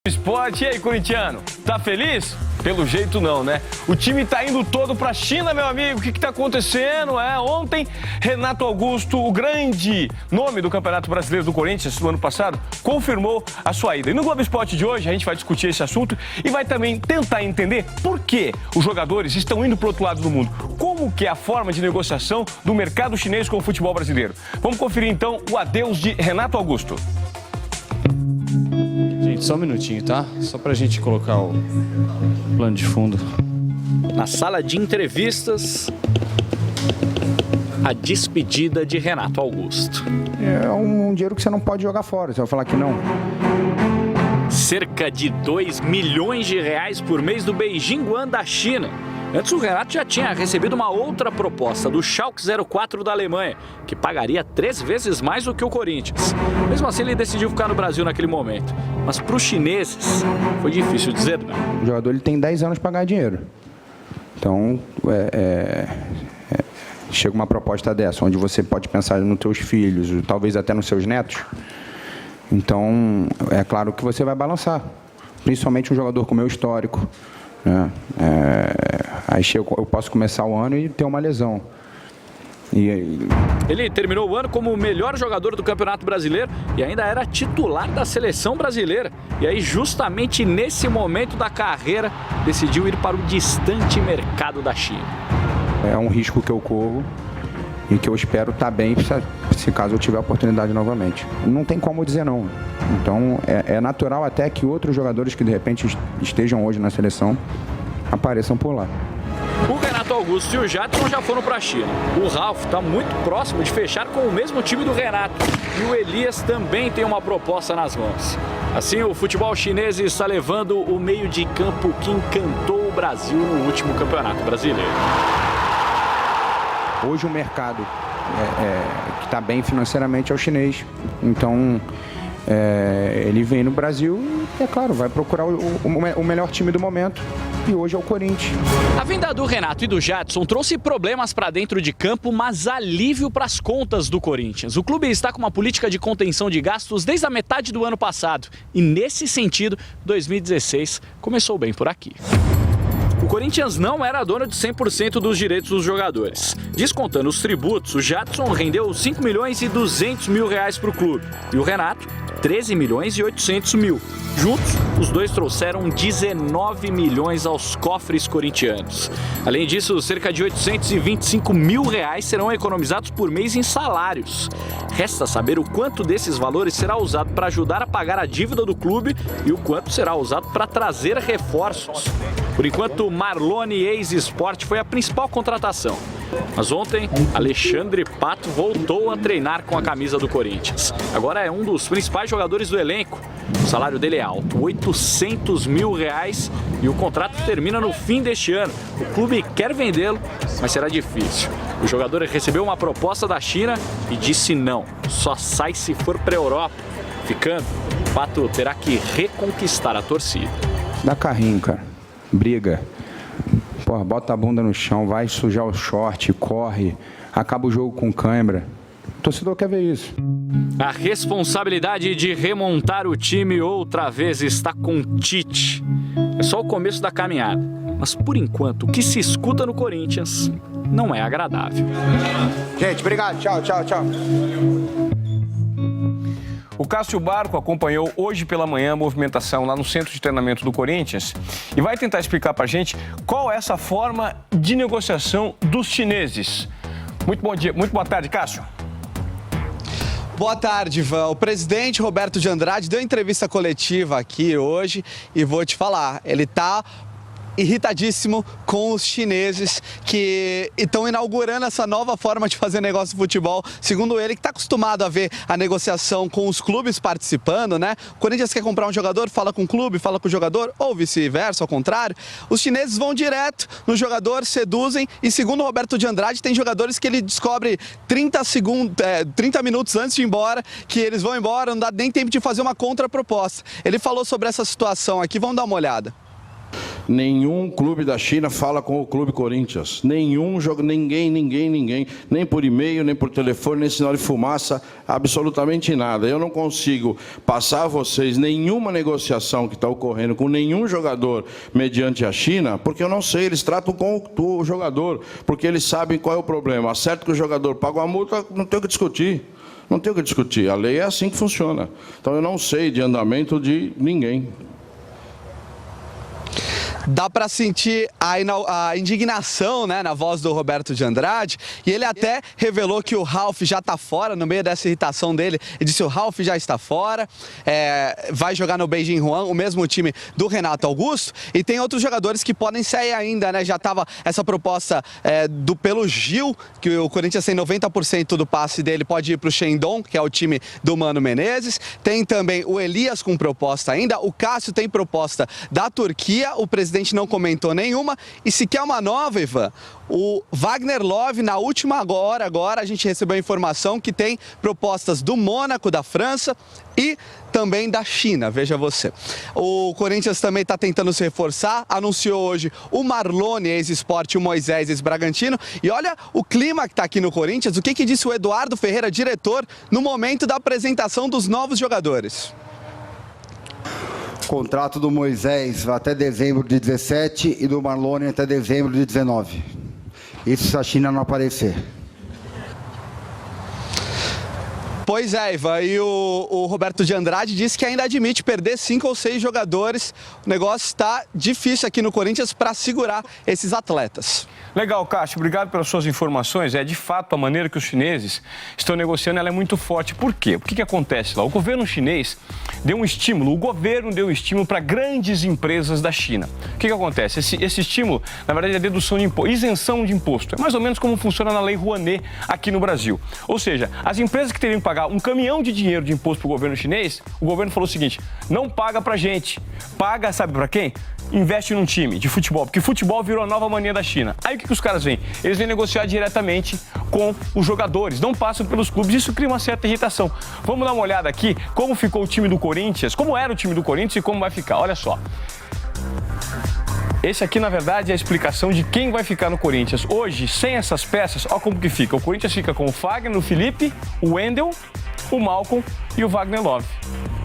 Esporte, e aí, corintiano? Tá feliz? Pelo jeito não, né? O time tá indo todo pra China, meu amigo. O que tá acontecendo? Ontem, Renato Augusto, o grande nome do Campeonato Brasileiro do Corinthians do ano passado, confirmou a sua ida. E no Globo Esporte de hoje, a gente vai discutir esse assunto e vai também tentar entender por que os jogadores estão indo pro outro lado do mundo. Como que é a forma de negociação do mercado chinês com o futebol brasileiro? Vamos conferir, então, o adeus de Renato Augusto. Gente, só um minutinho, tá? Só pra gente colocar o plano de fundo. Na sala de entrevistas, a despedida de Renato Augusto. É um dinheiro que você não pode jogar fora, você vai falar que não. Cerca de 2 milhões de reais por mês do Beijing Guan da China. Antes, o Renato já tinha recebido uma outra proposta do Schalke 04 da Alemanha, que pagaria 3 vezes mais do que o Corinthians. Mesmo assim, ele decidiu ficar no Brasil naquele momento. Mas para os chineses, foi difícil dizer não. O jogador ele tem 10 anos para ganhar dinheiro. Então, chega uma proposta dessa, onde você pode pensar nos seus filhos, talvez até nos seus netos. Então, é claro que você vai balançar. Principalmente um jogador com o meu histórico. Aí eu posso começar o ano e ter uma lesão. Ele terminou o ano como o melhor jogador do Campeonato Brasileiro e ainda era titular da seleção brasileira. E aí, justamente nesse momento da carreira, decidiu ir para o distante mercado da China. É um risco que eu corro e que eu espero estar bem se caso eu tiver a oportunidade novamente. Não tem como dizer não. Então, é natural até que outros jogadores que de repente estejam hoje na seleção apareçam por lá. O Renato Augusto e o Jadson já foram para a China. O Ralf está muito próximo de fechar com o mesmo time do Renato. E o Elias também tem uma proposta nas mãos. Assim, o futebol chinês está levando o meio de campo que encantou o Brasil no último Campeonato Brasileiro. Hoje o mercado que está bem financeiramente é o chinês. Então, ele vem no Brasil e, é claro, vai procurar o melhor time do momento. E hoje é o Corinthians. A vinda do Renato e do Jadson trouxe problemas para dentro de campo, mas alívio para as contas do Corinthians. O clube está com uma política de contenção de gastos desde a metade do ano passado. E nesse sentido, 2016 começou bem por aqui. O Corinthians não era dono de 100% dos direitos dos jogadores. Descontando os tributos, o Jadson rendeu 5 milhões e 200 mil reais para o clube. E o Renato, 13 milhões e 800 mil. Juntos, os dois trouxeram 19 milhões aos cofres corintianos. Além disso, cerca de 825 mil reais serão economizados por mês em salários. Resta saber o quanto desses valores será usado para ajudar a pagar a dívida do clube e o quanto será usado para trazer reforços. Por enquanto, Marlone ex-Sport foi a principal contratação. Mas ontem, Alexandre Pato voltou a treinar com a camisa do Corinthians. Agora é um dos principais jogadores do elenco. O salário dele é alto, 800 mil reais, e o contrato termina no fim deste ano. O clube quer vendê-lo, mas será difícil. O jogador recebeu uma proposta da China e disse não, só sai se for para a Europa. Ficando, Pato terá que reconquistar a torcida. Dá carrinho, cara. Briga. Porra, bota a bunda no chão, vai sujar o short, corre, acaba o jogo com cãibra. O torcedor quer ver isso. A responsabilidade de remontar o time outra vez está com Tite. É só o começo da caminhada. Mas, por enquanto, o que se escuta no Corinthians não é agradável. Gente, obrigado. Tchau, tchau, tchau. O Cássio Barco acompanhou hoje pela manhã a movimentação lá no centro de treinamento do Corinthians e vai tentar explicar pra gente qual é essa forma de negociação dos chineses. Muito bom dia, muito boa tarde, Cássio. Boa tarde, Ivan. O presidente Roberto de Andrade deu entrevista coletiva aqui hoje e vou te falar, ele tá irritadíssimo com os chineses que estão inaugurando essa nova forma de fazer negócio de futebol. Segundo ele, que está acostumado a ver a negociação com os clubes participando, né? O Corinthians quer comprar um jogador, fala com o clube, fala com o jogador, ou vice-versa, ao contrário. Os chineses vão direto no jogador, seduzem, e segundo o Roberto de Andrade, tem jogadores que ele descobre 30 minutos antes de ir embora, que eles vão embora, não dá nem tempo de fazer uma contraproposta. Ele falou sobre essa situação aqui, vamos dar uma olhada. Nenhum clube da China fala com o clube Corinthians. Nenhum jogo, ninguém, nem por e-mail, nem por telefone, nem sinal de fumaça, absolutamente nada. Eu não consigo passar a vocês nenhuma negociação que está ocorrendo com nenhum jogador mediante a China, porque eu não sei, eles tratam com o jogador, porque eles sabem qual é o problema. Acerto que o jogador paga uma multa, não tem o que discutir. Não tem o que discutir, a lei é assim que funciona. Então eu não sei de andamento de ninguém. Dá para sentir a indignação, né, na voz do Roberto de Andrade, e ele até revelou que o Ralf já está fora, no meio dessa irritação dele, ele disse que o Ralf já está fora, vai jogar no Beijing Juan, o mesmo time do Renato Augusto, e tem outros jogadores que podem sair ainda, né, já estava essa proposta pelo Gil, que o Corinthians tem 90% do passe dele, pode ir para o Shandong, que é o time do Mano Menezes, tem também o Elias com proposta ainda, o Cássio tem proposta da Turquia, o presidente não comentou nenhuma, e se quer uma nova, Ivan, o Wagner Love, na última hora agora, a gente recebeu a informação que tem propostas do Mônaco, da França e também da China, veja você. O Corinthians também está tentando se reforçar, anunciou hoje o Marlone, ex-Sport, e o Moisés, ex-Bragantino, e olha o clima que está aqui no Corinthians, o que disse o Eduardo Ferreira, diretor, no momento da apresentação dos novos jogadores. O contrato do Moisés vai até dezembro de 17 e do Marlone até dezembro de 19. Isso se a China não aparecer. Pois é, Ivan, e o Roberto de Andrade disse que ainda admite perder 5 ou 6 jogadores. O negócio está difícil aqui no Corinthians para segurar esses atletas. Legal, Cássio, obrigado pelas suas informações. De fato, a maneira que os chineses estão negociando ela é muito forte. Por quê? O que acontece lá? O governo chinês deu um estímulo, para grandes empresas da China. O que acontece? Esse estímulo, na verdade, é dedução de imposto, isenção de imposto. É mais ou menos como funciona na Lei Rouanet aqui no Brasil. Ou seja, as empresas que teriam que pagar um caminhão de dinheiro de imposto para o governo chinês, o governo falou o seguinte: não paga pra gente, paga, sabe para quem? Investe num time de futebol, porque futebol virou a nova mania da China. Aí o que os caras vêm? Eles vêm negociar diretamente com os jogadores, não passam pelos clubes, isso cria uma certa irritação. Vamos dar uma olhada aqui como ficou o time do Corinthians, como era o time do Corinthians e como vai ficar, olha só. Esse aqui, na verdade, é a explicação de quem vai ficar no Corinthians. Hoje, sem essas peças, olha como que fica. O Corinthians fica com o Fagner, o Felipe, o Wendel, o Malcom e o Wagner Love.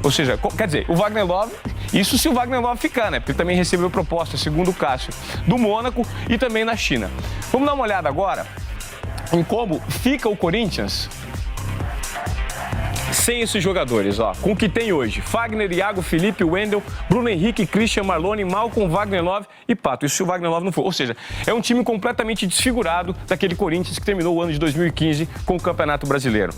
Ou seja, quer dizer, o Wagner Love, isso se o Wagner Love ficar, né? Porque também recebeu proposta, segundo o Cássio, do Mônaco e também na China. Vamos dar uma olhada agora em como fica o Corinthians sem esses jogadores, ó, com o que tem hoje: Fagner, Iago, Felipe, Wendel, Bruno Henrique, Christian, Marlone, Malcom, Wagner Love e Pato. Isso se o Wagner Love não for. Ou seja, é um time completamente desfigurado daquele Corinthians que terminou o ano de 2015 com o Campeonato Brasileiro.